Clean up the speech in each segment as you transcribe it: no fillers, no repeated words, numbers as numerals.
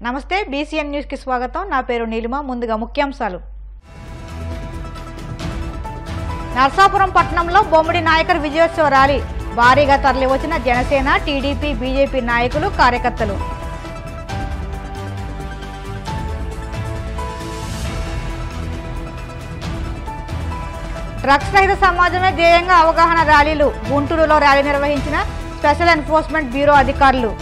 నమస్తే BCN news కి స్వాగతం। నా పేరు నీలిమ। ముందుగా ముఖ్యాంశాలు। నర్సాపురం పట్టణంలో బొమ్మిడి నాయకర్ విజయోత్సవ ర్యాలీ భారీగా తరలివచ్చిన జనసేన, టీడీపీ, బీజేపీ నాయకులు, కార్యకర్తలు। డ్రగ్స్ రహిత సమాజమే ధ్యేయంగా అవగాహన ర్యాలీలు గుంటూరులో ర్యాలీ నిర్వహించిన స్పెషల్ ఎన్ఫోర్స్మెంట్ బ్యూరో అధికారులు।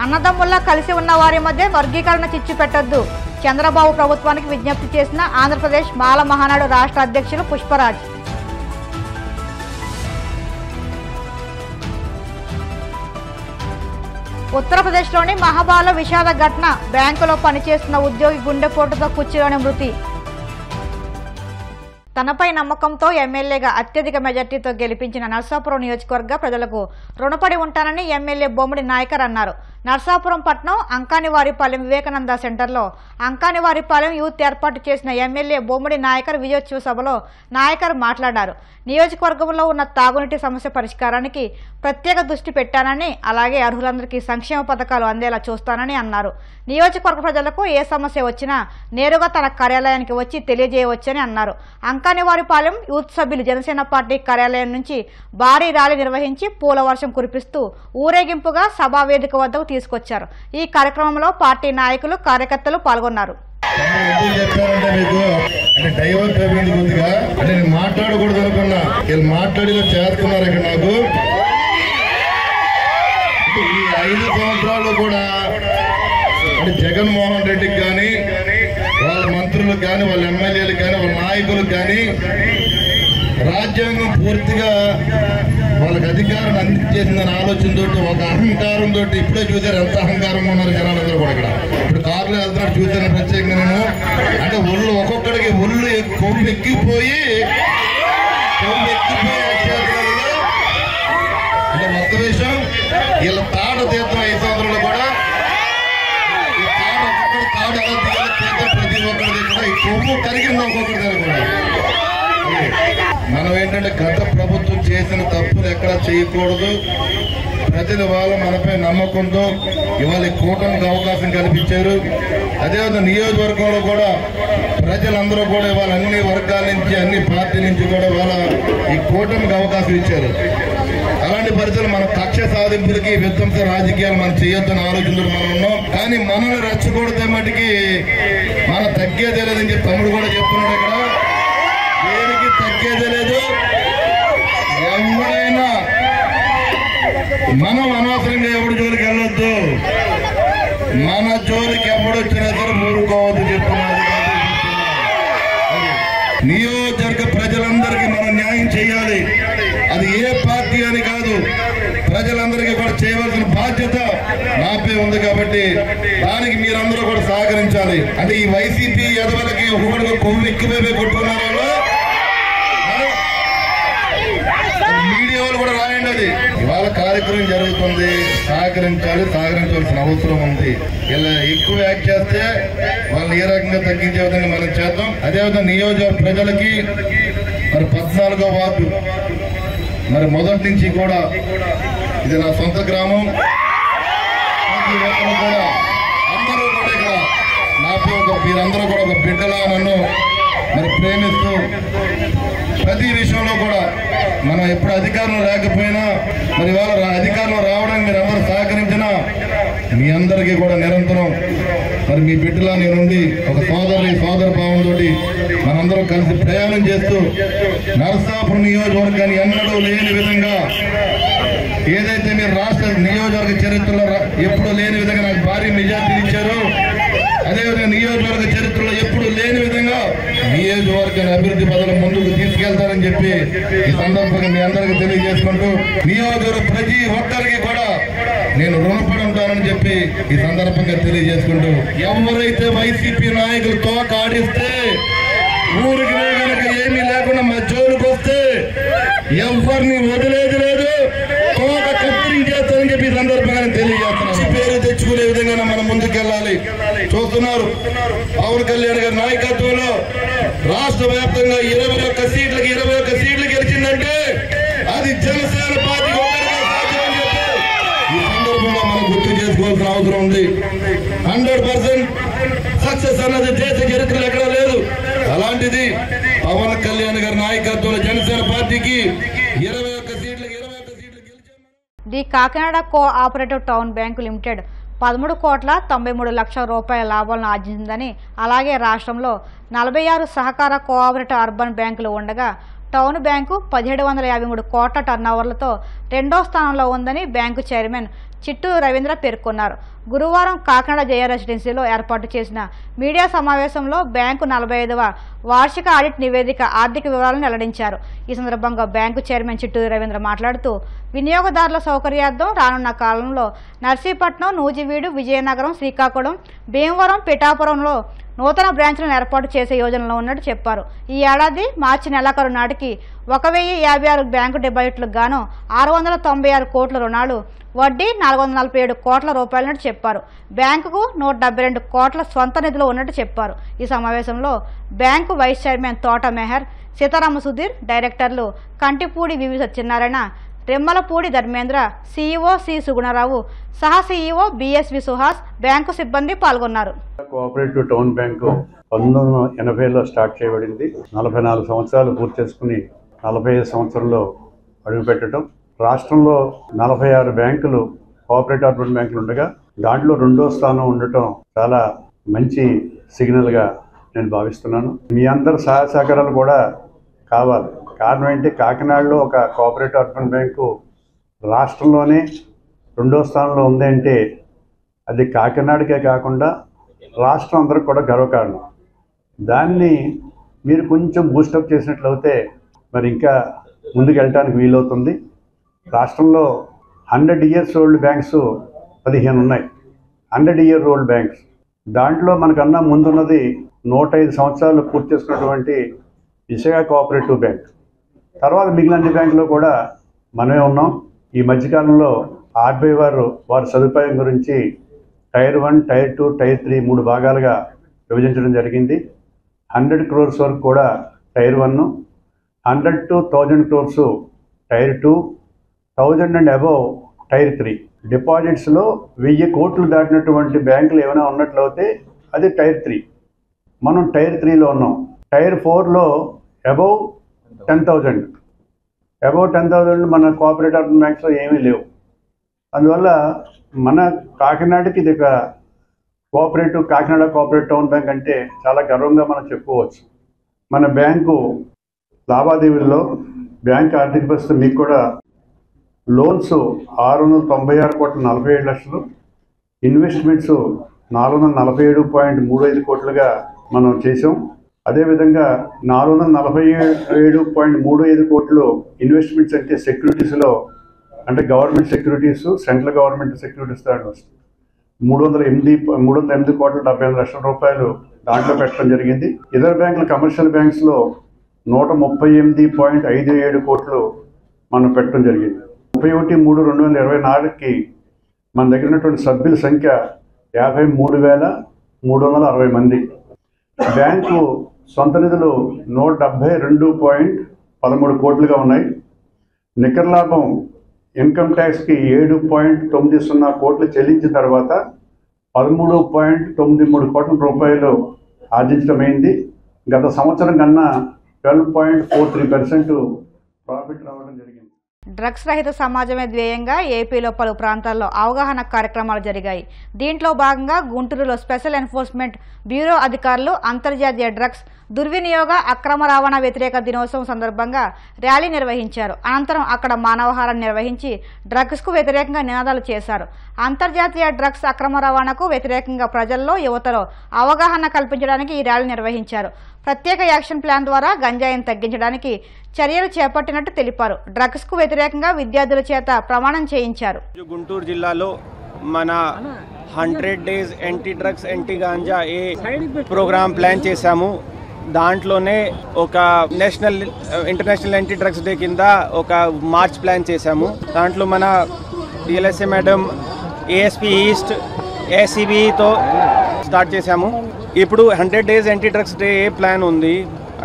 అన్నదమ్ముల్లా కలిసి ఉన్న వారి మధ్య వర్గీకరణ చిచ్చు పెట్టొద్దు చంద్రబాబు ప్రభుత్వానికి విజ్ఞప్తి చేసిన ఆంధ్రప్రదేశ్ మాల మహానాడు రాష్ట్ర అధ్యక్షులు పుష్పరాజ్। ఉత్తరప్రదేశ్లోని మహాబాలో విషాద ఘటన బ్యాంకులో పనిచేస్తున్న ఉద్యోగి గుండెపోటుతో కుర్చీలోని మృతి। తనపై నమ్మకంతో ఎమ్మెల్యేగా అత్యధిక మెజార్టీతో గెలిపించిన నర్సాపురం నియోజకవర్గ ప్రజలకు రుణపడి ఉంటానని ఎమ్మెల్యే బొమ్మిడి నాయకర్ అన్నారు। నర్సాపురం పట్టణం అంకానివారిపాలెం వివేకానంద సెంటర్లో అంకానివారిపాలెం యూత్ ఏర్పాటు చేసిన ఎమ్మెల్యే బొమ్మిడి నాయకర్ విజయోత్సవ సభలో నాయకర్ మాట్లాడారు। నియోజకవర్గంలో ఉన్న తాగునీటి సమస్య పరిష్కారానికి ప్రత్యేక దృష్టి పెట్టానని, అలాగే అర్హులందరికీ సంక్షేమ పథకాలు అందేలా చూస్తానని అన్నారు। నియోజకవర్గ ప్రజలకు ఏ సమస్య వచ్చినా నేరుగా తన కార్యాలయానికి వచ్చి తెలియజేయవచ్చని అన్నారు। అంకానివారిపాలెం యూత్ సభ్యులు జనసేన పార్టీ కార్యాలయం నుంచి భారీ ర్యాలీ నిర్వహించి పూల వర్షం కురిపిస్తూ ఊరేగింపుగా సభా వేదిక వద్దకు తీసుకొచ్చారు। ఈ కార్యక్రమంలో పార్టీ నాయకులు, కార్యకర్తలు పాల్గొన్నారు। మాట్లాడకూడదు అనుకున్నా వీళ్ళు మాట్లాడిలో చేరుకున్నారు ఇక్కడ నాకు ఈ 5 సంవత్సరాలు కూడా అంటే జగన్మోహన్ రెడ్డికి కానీ వాళ్ళ మంత్రులకు కానీ వాళ్ళ ఎమ్మెల్యేలకు కానీ వాళ్ళ నాయకులకు కానీ రాజ్యాంగం పూర్తిగా వాళ్ళకి అధికారాన్ని అందించేసిందని ఆలోచనతో ఒక అహంకారంతో ఇప్పుడే చూసారు ఎంత అహంకారంగా ఉన్నారు జనాలందరూ కూడా ఇక్కడ ఇప్పుడు కారులో వెళ్తున్నట్టు చూసాను ప్రత్యేకంగా నేను అంటే ఒళ్ళు ఒక్కొక్కడికి ఒళ్ళు కొవ్వు ఎక్కిపోయి అంటే మొత్తం విషయం వీళ్ళ తాట తీర్థం 5 సంవత్సరాలు కూడా ఈ తాట ఒక్కొక్కటి తాట ఎలా తీయాలి తీర్థం ప్రతి ఒక్కరి కూడా ఈ కొవ్వు కరిగింది ఒక్కొక్కరి దగ్గర కూడా మనం ఏంటంటే గత ప్రభుత్వం చేసిన తప్పులు ఎక్కడా చేయకూడదు ప్రజలు వాళ్ళ మనపై నమ్మకంతో ఇవాళ కూటమికి అవకాశం కల్పించారు అదేవిధంగా నియోజకవర్గంలో కూడా ప్రజలందరూ కూడా ఇవాళ అన్ని వర్గాల నుంచి అన్ని పార్టీ నుంచి కూడా వాళ్ళ ఈ కూటమికి అవకాశం ఇచ్చారు అలాంటి పరిస్థితులు మన కక్ష సాధింపులకి విధ్వంస రాజకీయాలు మనం చేయొద్దని ఆలోచనలు మనం ఉన్నాం కానీ మనల్ని రెచ్చగొడితే మటుకి మన తగ్గేదే లేదని చెప్పి తమ్ముడు కూడా చెప్తున్నాడు ఇక్కడ దేనికి తగ్గేదే లేదు ఎవరైనా మనం అనవసరంగా ఎవరి జోలికి వెళ్ళొద్దు మన జోలికి ఎవడొచ్చినా సరే ఊరుకోవద్దు చెప్తున్నారు నియోజకవర్గ ప్రజలందరికీ మనం న్యాయం చేయాలి అది ఏ పార్టీ అని కాదు ప్రజలందరికీ కూడా చేయవలసిన బాధ్యత నాపై ఉంది కాబట్టి దానికి మీరందరూ కూడా సహకరించాలి అంటే ఈ వైసీపీ ఎదవలకి ఒకటిగా కొవ్వు ఎక్కువైపోయి కొట్టుకున్నారు మీడియా వాళ్ళు కూడా రాయండి అది ఇవాళ కార్యక్రమం జరుగుతుంది సహకరించాల్సిన అవసరం ఉంది ఇలా ఎక్కువ యాక్ట్ చేస్తే వాళ్ళని ఏ రకంగా తగ్గించే విధంగా మనం చేద్దాం అదేవిధంగా నియోజకవర్గ ప్రజలకి మరి 14వ వార్డు మరి మొదటి నుంచి కూడా ఇది నా సొంత గ్రామం కూడా అందరూ కూడా ఇక్కడ నాపై మీరందరూ కూడా ఒక బిడ్డలా నన్ను మరి ప్రేమిస్తూ ప్రతి విషయంలో కూడా మనం ఎప్పుడు అధికారంలో లేకపోయినా మరి వాళ్ళ అధికారంలో రావడానికి మీరు అందరూ సహకరించినా మీ అందరికీ కూడా నిరంతరం మరి మీ బిడ్డలా నేనుండి ఒక సోదర భావంతో మనందరం కలిసి ప్రయాణం చేస్తూ నరసాపురం నియోజకవర్గాన్ని ఎన్నడూ లేని విధంగా ఏదైతే మీరు రాష్ట్ర నియోజకవర్గ చరిత్రలో ఎప్పుడూ లేని విధంగా నాకు భారీ మెజార్టీ ఇచ్చారు అదేవిధంగా నియోజకవర్గ చరిత్రలో ఎప్పుడు లేని విధంగా నియోజకవర్గాన్ని అభివృద్ధి పదవుల ముందుకు తీసుకెళ్తారని చెప్పి ఈ సందర్భంగా మీ అందరికీ తెలియజేసుకుంటూ నియోజకవర్గ ప్రతి ఒక్కరికి కూడా నేను రుణపడి ఉంటానని చెప్పి ఈ సందర్భంగా తెలియజేసుకుంటూ ఎవరైతే వైసీపీ నాయకులు తోక ఆడిస్తే ఊరికి కనుక ఏమీ లేకుండా మా జోలికి వస్తే ఎవరిని వదిలేది లేదు తోక కత్తిరించేస్తారని చెప్పి ఈ సందర్భంగా తెలియజేస్తున్నాను పేరు తెచ్చుకునే విధంగా మనం ముందుకెళ్ళాలి చూస్తున్నారు పవన్ కళ్యాణ్ గారి నాయకత్వంలో రాష్ట్ర వ్యాప్తంగా 21 సీట్లకి 21 సీట్లు గెలిచి అది జనసేన పార్టీ ఈ సందర్భంగా మనం గుర్తు చేసుకోవాల్సిన అవసరం ఉంది. 100% సక్సెస్ అన్నది దేశ చరిత్రలో ఎక్కడా లేదు. అలాంటిది పవన్ కళ్యాణ్ గారి నాయకత్వంలో జనసేన పార్టీకి 21 సీట్లు గెలిచాము. The Kakinada cooperative town bank limited 13,93,00,000 రూపాయల లాభాలను ఆర్జించిందని, అలాగే రాష్ట్రంలో 46 సహకార కోఆపరేటివ్ అర్బన్ బ్యాంకులు ఉండగా టౌన్ బ్యాంకు 1753 కోట్ల టర్నోవర్లతో రెండో స్థానంలో ఉందని బ్యాంకు చైర్మన్ చిట్టూరు రవీంద్ర పేర్కొన్నారు. గురువారం కాకినాడ జయ రెసిడెన్సీలో ఏర్పాటు చేసిన మీడియా సమావేశంలో బ్యాంకు 45వ వార్షిక ఆడిట్ నివేదిక ఆర్థిక వివరాలను వెల్లడించారు. ఈ సందర్భంగా బ్యాంకు చైర్మన్ చిట్టూరు రవీంద్ర మాట్లాడుతూ వినియోగదారుల సౌకర్యార్థం రానున్న కాలంలో నర్సీపట్నం, నూజివీడు, విజయనగరం, శ్రీకాకుళం, భీమవరం, పిఠాపురంలో నూతన బ్రాంచ్లను ఏర్పాటు చేసే యోజనలో ఉన్నట్టు చెప్పారు. ఈ ఏడాది మార్చి నెలాఖరు నాటికి 1056 బ్యాంకు డిపాజిట్లకు గాను 696 కోట్ల రుణాలు, వడ్డీ 447 కోట్ల రూపాయలన్నట్టు చెప్పారు. బ్యాంకుకు 172 కోట్ల స్వంత నిధులు ఉన్నట్టు చెప్పారు. ఈ సమావేశంలో బ్యాంకు వైస్ చైర్మన్ తోట మెహర్, సీతారామ సుధీర్, డైరెక్టర్లు కంటిపూడి వివి సత్యనారాయణ, రెమ్మలపూడి ధర్మేంద్ర, సీఈఓ సి సుగుణరావు, సహా సీఈఓ బిఎస్వి సుహాస్, బ్యాంకు సిబ్బంది పాల్గొన్నారు. కోఆపరేటివ్ టౌన్ బ్యాంకు 1980లో స్టార్ట్ చేయబడింది. 44 సంవత్సరాలు పూర్తి చేసుకుని 45 సంవత్సరంలో అడుగుపెట్టడం. రాష్ట్రంలో 46 బ్యాంకులు కోఆపరేటివ్ అర్బన్ బ్యాంకులు ఉండగా దాంట్లో రెండో స్థానం ఉండటం చాలా మంచి సిగ్నల్గా నేను భావిస్తున్నాను. మీ అందరి సహాయ సహకారాలు కూడా కావాలి. కారణం ఏంటి, కాకినాడలో ఒక కోఆపరేటివ్ అర్బన్ బ్యాంకు రాష్ట్రంలోనే రెండో స్థానంలో ఉందంటే అది కాకినాడకే కాకుండా రాష్ట్రం అందరికి కూడా గర్వకారణం. దాన్ని మీరు కొంచెం బూస్టప్ చేసినట్లయితే మరి ఇంకా ముందుకు వెళ్ళడానికి వీలవుతుంది. రాష్ట్రంలో 100 years old బ్యాంక్స్ 15 ఉన్నాయి. 100 year old బ్యాంక్స్ దాంట్లో మనకన్నా ముందున్నది 105 సంవత్సరాలు పూర్తి చేసుకున్నటువంటి విశాఖ కోఆపరేటివ్ బ్యాంక్. తర్వాత మిగిలిన అన్ని బ్యాంకులో కూడా మనమే ఉన్నాం. ఈ మధ్యకాలంలో ఆర్బీఐ వారి సదుపాయం గురించి టైర్ 1, టైర్ 2, టైర్ 3 3 భాగాలుగా విభజించడం జరిగింది. 100 crores వరకు కూడా tier 1, 100 to 1000 crores tier 2, 1000 and above tier 3. డిపాజిట్స్లో 1000 కోట్లు దాటినటువంటి బ్యాంకులు ఏమైనా ఉన్నట్లయితే అది టైర్ 3. మనం టైర్ 3లో ఉన్నాం. టైర్ 4లో అబౌవ్ 10,000 మన కోఆపరేటివ్ అర్బన్ బ్యాంక్స్లో ఏమీ లేవు. అందువల్ల మన కాకినాడకి ఇది ఒక కాకినాడ కోఆపరేటివ్ టౌన్ బ్యాంక్ అంటే చాలా గర్వంగా మనం చెప్పుకోవచ్చు. మన బ్యాంకు లావాదేవీల్లో బ్యాంక్ ఆర్థిక పరిస్థితి మీకు కూడా లోన్స్ 696 కోట్ల 47 లక్షలు, ఇన్వెస్ట్మెంట్స్ 447.35 కోట్లుగా మనం చేసాం. అదేవిధంగా 447.35 కోట్లు ఇన్వెస్ట్మెంట్స్ అంటే సెక్యూరిటీస్లో, అంటే government securities, central government securities దాంట్లో 308 కోట్ల 75 లక్షల రూపాయలు దాంట్లో పెట్టడం జరిగింది. ఇతర బ్యాంకుల కమర్షియల్ బ్యాంక్స్లో 138.57 కోట్లు మనం పెట్టడం జరిగింది. 31/3/2024కి మన దగ్గర ఉన్నటువంటి సభ్యుల సంఖ్య 53,360 మంది. బ్యాంకు సొంత నిధులు 172.13 కోట్లుగా ఉన్నాయి. నికర లాభం ఇన్కమ్ ట్యాక్స్కి 7.90 కోట్లు చెల్లించిన తర్వాత 13.93 కోట్ల రూపాయలు ఆర్జించడమైంది. గత సంవత్సరం కన్నా 12.43% ప్రాఫిట్ రావడం జరిగింది. డ్రగ్స్ రహిత సమాజమే ధ్యేయంగా ఏపీలో పలు ప్రాంతాల్లో అవగాహన కార్యక్రమాలు జరిగాయి. దీంట్లో భాగంగా గుంటూరులో స్పెషల్ ఎన్ఫోర్స్మెంట్ బ్యూరో అధికారులు అంతర్జాతీయ డ్రగ్స్ దుర్వినియోగ అక్రమ రవాణా వ్యతిరేక దినోత్సవం సందర్భంగా ర్యాలీ నిర్వహించారు. అనంతరం అక్కడ మానవహారం నిర్వహించి డ్రగ్స్కు వ్యతిరేకంగా నినాదాలు చేశారు. అంతర్జాతీయ డ్రగ్స్ అక్రమ రవాణాకు వ్యతిరేకంగా ప్రజల్లో, యువతలో అవగాహన కల్పించడానికి ఈ ర్యాలీ నిర్వహించారు. ప్రత్యేక యాక్షన్ ప్లాన్ ద్వారా గంజాయిని తగ్గించడానికి చర్యలు చేపట్టినట్టు తెలిపారు. డ్రగ్స్కు వ్యతిరేకంగా విద్యార్థుల చేత ప్రమాణం చేయించారు. గుంటూరు జిల్లాలో మన 100 days anti drugs anti ganja programme plan చేశాము. దాంట్లోనే ఒక ఇంటర్నేషనల్ యాంటీ డ్రగ్స్ డే కింద ఒక మార్చ్ ప్లాన్ చేశాము. దాంట్లో మన డిఎల్ఎస్ఏ మేడం, ఏఎస్పీ ఈస్ట్, ఏసీబీతో స్టార్ట్ చేశాము. ఇప్పుడు 100 days anti drugs day plan ఉంది.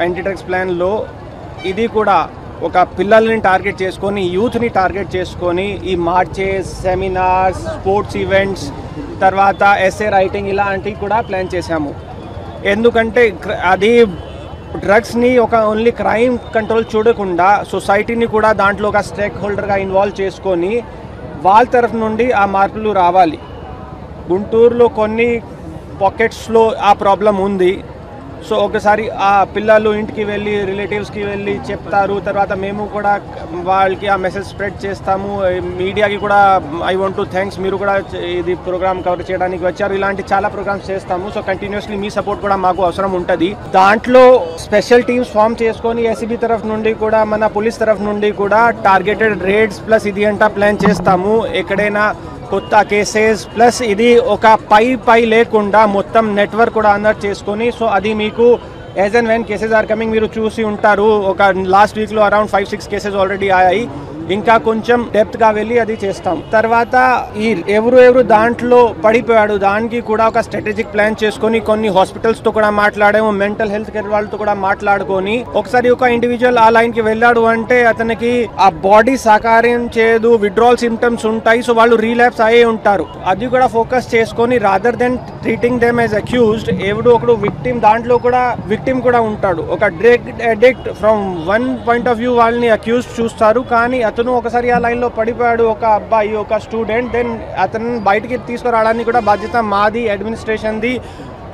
యాంటీ డ్రగ్స్ ప్లాన్లో ఇది కూడా ఒక పిల్లల్ని టార్గెట్ చేసుకొని యూత్ని టార్గెట్ చేసుకొని ఈ మార్చెస్, సెమినార్స్, స్పోర్ట్స్ ఈవెంట్స్, తర్వాత ఎస్ఏ రైటింగ్ ఇలాంటివి కూడా ప్లాన్ చేశాము. ఎందుకంటే అది డ్రగ్స్ని ఒక ఓన్లీ క్రైమ్ కంట్రోల్ చూడకుండా సొసైటీని కూడా దాంట్లో ఒక స్టేక్ హోల్డర్గా ఇన్వాల్వ్ చేసుకొని వాళ్ళ తరఫు నుండి ఆ మార్పులు రావాలి. గుంటూరులో కొన్ని పాకెట్స్లో ఆ ప్రాబ్లం ఉంది. సో ఒకసారి ఆ పిల్లలు ఇంటికి వెళ్ళి రిలేటివ్స్కి వెళ్ళి చెప్తారు, తర్వాత మేము కూడా వాళ్ళకి ఆ మెసేజ్ స్ప్రెడ్ చేస్తాము. మీడియాకి కూడా ఐ వాంట్ టు థ్యాంక్స్, మీరు కూడా ఇది ప్రోగ్రామ్ కవర్ చేయడానికి వచ్చారు. ఇలాంటి చాలా ప్రోగ్రామ్స్ చేస్తాము. సో కంటిన్యూస్లీ మీ సపోర్ట్ కూడా మాకు అవసరం ఉంటుంది. దాంట్లో స్పెషల్ టీమ్స్ ఫామ్ చేసుకొని ఎస్సీబీ తరఫు నుండి కూడా మన పోలీస్ తరఫు నుండి కూడా టార్గెటెడ్ రేడ్స్ ప్లస్ ఇది అంతా ప్లాన్ చేస్తాము. ఎక్కడైనా కొత్త కేసెస్ ప్లస్ ఇది ఒక పై లేకుండా మొత్తం నెట్వర్క్ కూడా అందరు చేసుకొని, సో అది మీకు as and when cases are coming మీరు చూసి ఉంటారు. ఒక లాస్ట్ వీక్లో అరౌండ్ 5-6 కేసెస్ ఆల్రెడీ అయ్యాయి. ఇంకా కొంచెం డెప్త్గా వెళ్ళి అది చేస్తాం. తర్వాత ఈ ఎవరు దాంట్లో పడిపోయాడు దానికి కూడా ఒక స్ట్రాటజిక్ ప్లాన్ చేసుకొని కొన్ని హాస్పిటల్స్తో కూడా మాట్లాడాము, మెంటల్ హెల్త్ కేర్ వాళ్ళతో కూడా మాట్లాడుకొని ఒకసారి ఒక ఇండివిజువల్ ఆ లైన్కి వెళ్ళాడు అంటే అతనికి ఆ బాడీ సహకారం చేయదు, విడ్రాల్ సిమ్టమ్స్ ఉంటాయి, సో వాళ్ళు రీలాప్స్ అయ్యే ఉంటారు. అది కూడా ఫోకస్ చేసుకొని rather than treating them as accused, ఒకడు విక్టిమ్ దాంట్లో కూడా విక్టిమ్ కూడా ఉంటాడు. ఒక drug addict from one point of view వాళ్ళని అక్యూజ్ చూస్తారు, కానీ అతను ఒకసారి ఆ లైన్లో పడిపోయాడు, ఒక అబ్బాయి, ఒక స్టూడెంట్, దెన్ అతను బయటికి తీసుకురావడానికి కూడా బాధ్యత మాది, అడ్మినిస్ట్రేషన్ది,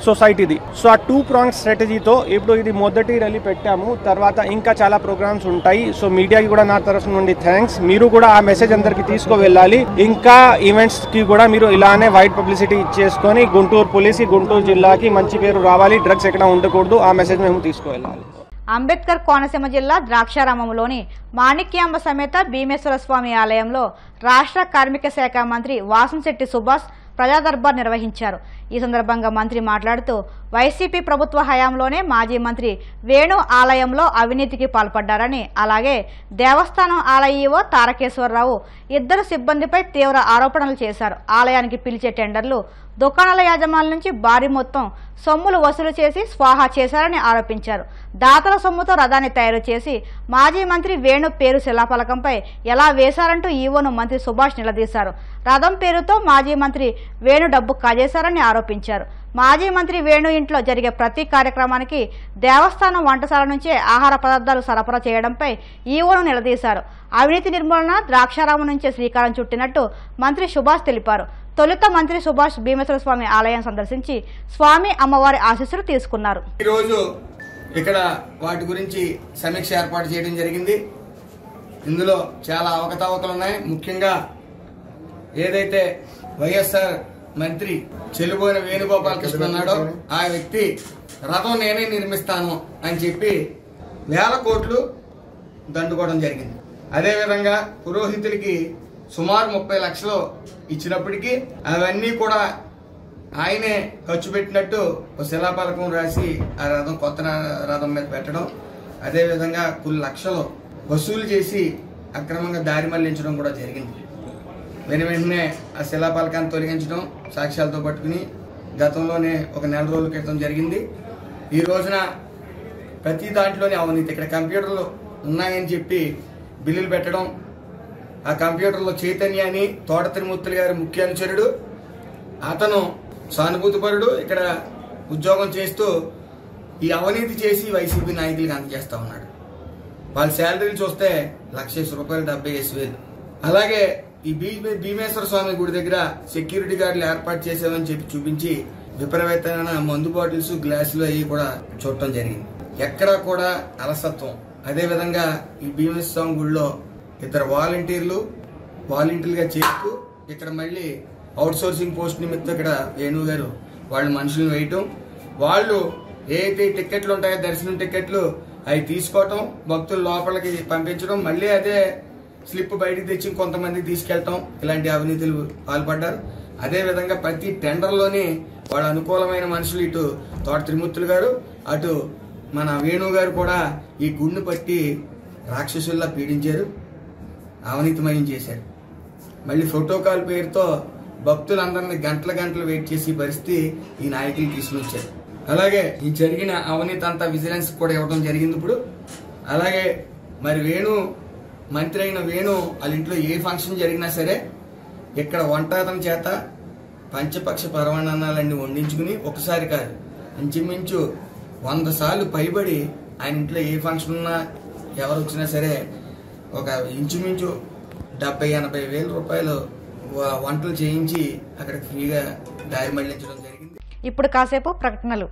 సొసైటీది. సో ఆ 2 ప్రాంగ్ స్ట్రాటజీతో ఇప్పుడు ఇది మొదటి ర్యాలీ పెట్టాము. తర్వాత ఇంకా చాలా ప్రోగ్రామ్స్ ఉంటాయి. సో మీడియాకి కూడా నా తరఫు నుండి థ్యాంక్స్. మీరు కూడా ఆ మెసేజ్ అందరికి తీసుకువెళ్ళాలి. ఇంకా ఈవెంట్స్కి కూడా మీరు ఇలానే వైడ్ పబ్లిసిటీ ఇచ్చేసుకొని గుంటూరు పోలీస్కి, గుంటూరు జిల్లాకి మంచి పేరు రావాలి, డ్రగ్స్ ఎక్కడ ఉండకూడదు, ఆ మెసేజ్ మేము తీసుకువెళ్ళాలి. అంబేద్కర్ కోనసీమ జిల్లా ద్రాక్షారామంలోని మాణిక్యాంబ సమేత భీమేశ్వర స్వామి ఆలయంలో రాష్ట్ర కార్మిక శాఖ మంత్రి వాసంశెట్టి సుభాష్ ప్రజా దర్బార్ నిర్వహించారు. ఈ సందర్భంగా మంత్రి మాట్లాడుతూ వైసీపీ ప్రభుత్వ హయాంలోనే మాజీ మంత్రి వేణు ఆలయంలో అవినీతికి పాల్పడ్డారని, అలాగే దేవస్థానం ఆలయ ఈవో తారకేశ్వరరావు 2 సిబ్బందిపై తీవ్ర ఆరోపణలు చేశారు. ఆలయానికి పిలిచే టెండర్లు దుకాణాల యాజమాన్యం నుంచి భారీ మొత్తం సొమ్ములు వసూలు చేసి స్వాహా చేశారని ఆరోపించారు. దాతల సొమ్ముతో రథాన్ని తయారు చేసి మాజీ మంత్రి వేణు పేరు శిలాఫలకంపై ఎలా వేశారంటూ ఈవోను మంత్రి సుభాష్ నిలదీశారు. రథం పేరుతో మాజీ మంత్రి వేణు డబ్బు కాజేశారని ఆరోపించారు. మాజీ మంత్రి వేణు ఇంట్లో జరిగే ప్రతి కార్యక్రమానికి దేవస్థానం వంటశాల నుంచే ఆహార పదార్థాలు సరఫరా చేయడంపై ఈవోను నిలదీశారు. అవినీతి నిర్మూలన ద్రాక్షారామం నుంచే శ్రీకారం చుట్టినట్టు మంత్రి సుభాష్ తెలిపారు. తొలుత మంత్రి సుభాష్ భీమేశ్వర స్వామి ఆలయం సందర్శించి స్వామి అమ్మవారి ఆశీస్సులు తీసుకున్నారు. ఈరోజు ఇక్కడ వాటి గురించి సమీక్ష ఏర్పాటు చేయడం జరిగింది. ఇందులో చాలా అవకతవకలు ఉన్నాయి. ముఖ్యంగా ఏదైతే వైఎస్ఆర్ మంత్రి చెల్లిపోయిన వేణుగోపాలకృష్ణ ఉన్నాడో ఆ వ్యక్తి రథం నేనే నిర్మిస్తాను అని చెప్పి 1000 కోట్లు దండుకోవడం జరిగింది. అదేవిధంగా పురోహితులకి సుమారు 30 లక్షలు ఇచ్చినప్పటికీ అవన్నీ కూడా ఆయనే ఖర్చు పెట్టినట్టు ఒక శిలాఫలకం రాసి ఆ రథం కొత్త రథం మీద పెట్టడం, అదేవిధంగా కొన్ని లక్షలు వసూలు చేసి అక్రమంగా దారి మళ్లించడం కూడా జరిగింది. వెంటనే ఆ శిలాఫలకాన్ని తొలగించడం సాక్ష్యాలతో పట్టుకుని గతంలోనే ఒక 4 రోజుల క్రితం జరిగింది. ఈ రోజున ప్రతి దాంట్లోనే అవినీతి. ఇక్కడ కంప్యూటర్లు ఉన్నాయని చెప్పి బిల్లులు పెట్టడం, ఆ కంప్యూటర్లో చైతన్య అని తోట తిరుమూర్తులు గారి ముఖ్య అనుచరుడు, అతను సానుభూతిపరుడు, ఇక్కడ ఉద్యోగం చేస్తూ ఈ అవినీతి చేసి వైసీపీ నాయకులకు అందజేస్తా ఉన్నాడు. వాళ్ళ శాలరీలు చూస్తే ₹1,00,000 70,000. అలాగే ఈ భీమేశ్వర స్వామి గుడి దగ్గర సెక్యూరిటీ గార్డులు ఏర్పాటు చేసామని చెప్పి చూపించి విపరీతమైన మందు బాటిల్స్, గ్లాసులు అవి కూడా చూడటం జరిగింది. ఎక్కడా కూడా అలసత్వం. అదేవిధంగా ఈ భీమేశ్వర స్వామి గుడిలో 2 వాలంటీర్లుగా చేస్తూ ఇక్కడ మళ్ళీ అవుట్ సోర్సింగ్ పోస్ట్ నిమిత్తం ఇక్కడ వేణు గారు వాళ్ళు మనుషులను వేయటం, వాళ్ళు ఏదైతే టికెట్లు ఉంటాయో దర్శనం టికెట్లు అవి తీసుకోవటం, భక్తులు లోపలికి పంపించడం, మళ్ళీ అదే స్లిప్ బయటకు తెచ్చి కొంతమంది తీసుకెళ్తాం, ఇలాంటి అవినీతులు పాల్పడ్డారు. అదేవిధంగా ప్రతి టెండర్లోని వాళ్ళ అనుకూలమైన మనుషులు ఇటు తోట త్రిమూర్తులు గారు, అటు మన వేణు గారు కూడా ఈ గుండు పట్టి రాక్షసుల్లా పీడించారు, అవినీతిమయం చేశారు. మళ్ళీ ప్రోటోకాల్ పేరుతో భక్తులందరినీ గంటలు వెయిట్ చేసి పరిస్థితి ఈ నాయకులు తీసుకొచ్చారు. అలాగే ఈ జరిగిన అవినీతి అంతా విజిలెన్స్ కూడా ఇవ్వడం జరిగింది. ఇప్పుడు అలాగే మరి మంత్రి అయిన వేణు వాళ్ళ ఇంట్లో ఏ ఫంక్షన్ జరిగినా సరే ఇక్కడ వంటతని చేత పంచపక్ష పరమాన్నాలన్నీ వండించుకుని ఒకసారి కాదు ఇంచుమించు 100 సార్లు పైబడి ఆయన ఇంట్లో ఏ ఫంక్షన్ ఉన్నా ఎవరు వచ్చినా సరే ఒక ఇంచుమించు 70-80 వేల రూపాయలు వంటలు చేయించి అక్కడ ఫ్రీగా దారి మళ్లించడం జరిగింది. ఇప్పుడు కాసేపు ప్రకటనలు.